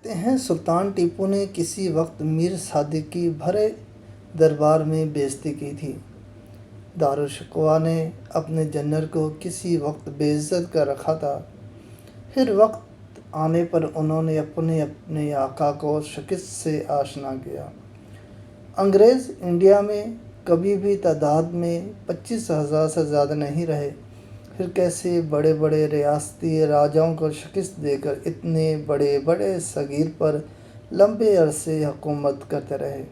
کہتے ہیں سلطان ٹیپو نے کسی وقت میر صادق کی بھرے دربار میں بےعزتی کی تھی۔ دارالشکوہ نے اپنے جنرل کو کسی وقت بے عزت کر رکھا تھا۔ پھر وقت آنے پر انہوں نے اپنے آقا کو شکست سے آشنا کیا۔ انگریز انڈیا میں کبھی بھی تعداد میں 25,000 سے زیادہ نہیں رہے، پھر کیسے بڑے بڑے ریاستی راجاؤں کو شکست دے کر اتنے بڑے صغیر پر لمبے عرصے حکومت کرتے رہے۔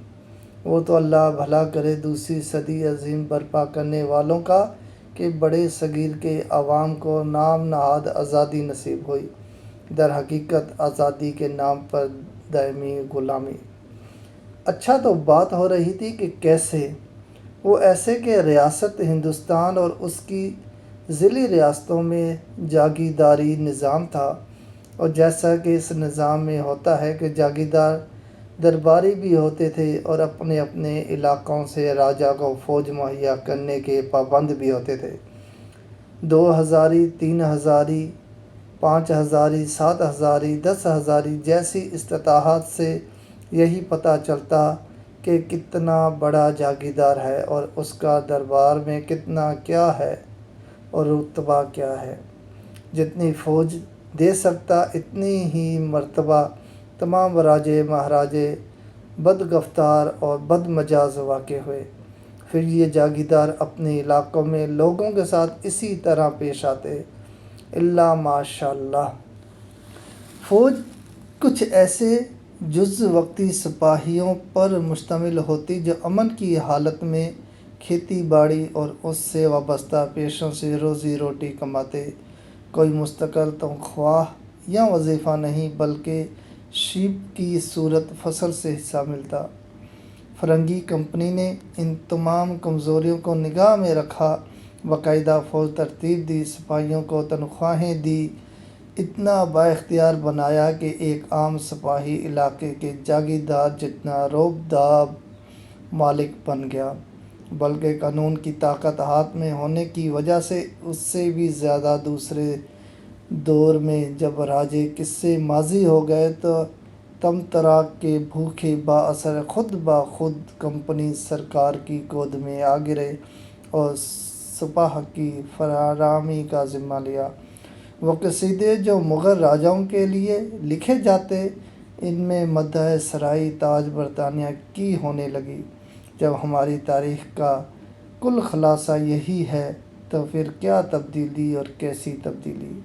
وہ تو اللہ بھلا کرے دوسری صدی عظیم برپا کرنے والوں کا کہ بڑے صغیر کے عوام کو نام نہاد آزادی نصیب ہوئی، در حقیقت آزادی کے نام پر دائمی غلامی۔ اچھا تو بات ہو رہی تھی کہ کیسے؟ وہ ایسے کہ ریاست ہندوستان اور اس کی ضلعی ریاستوں میں جاگیرداری نظام تھا، اور جیسا کہ اس نظام میں ہوتا ہے کہ جاگیردار درباری بھی ہوتے تھے اور اپنے اپنے علاقوں سے راجا کو فوج مہیا کرنے کے پابند بھی ہوتے تھے۔ 2 ہزاری، 3 ہزاری، 5 ہزاری، 7 ہزاری، 10 ہزاری جیسی استطاعت سے یہی پتہ چلتا کہ کتنا بڑا جاگیردار ہے اور اس کا دربار میں کتنا کیا ہے اور رتبہ کیا ہے۔ جتنی فوج دے سکتا اتنی ہی مرتبہ تمام راجے مہاراجے بدگفتار اور بدمزاج واقع ہوئے۔ پھر یہ جاگیردار اپنے علاقوں میں لوگوں کے ساتھ اسی طرح پیش آتے، الا ماشاء اللہ۔ فوج کچھ ایسے جز وقتی سپاہیوں پر مشتمل ہوتی جو امن کی حالت میں کھیتی باڑی اور اس سے وابستہ پیشوں سے روزی روٹی کماتے۔ کوئی مستقل تنخواہ یا وظیفہ نہیں، بلکہ شیب کی صورت فصل سے حصہ ملتا۔ فرنگی کمپنی نے ان تمام کمزوریوں کو نگاہ میں رکھا، باقاعدہ فوج ترتیب دی، سپاہیوں کو تنخواہیں دی، اتنا بااختیار بنایا کہ ایک عام سپاہی علاقے کے جاگیردار جتنا روب داب مالک بن گیا، بلکہ قانون کی طاقت ہاتھ میں ہونے کی وجہ سے اس سے بھی زیادہ۔ دوسرے دور میں جب راجے قصے ماضی ہو گئے تو طمطراق کے بھوکے بااثر خود بخود کمپنی سرکار کی گود میں آ گرے اور سپاہ کی فراہمی کا ذمہ لیا۔ وہ قصیدے جو مغل راجاؤں کے لیے لکھے جاتے، ان میں مدح سرائی تاج برطانیہ کی ہونے لگی۔ جب ہماری تاریخ کا کل خلاصہ یہی ہے تو پھر کیا تبدیلی اور کیسی تبدیلی؟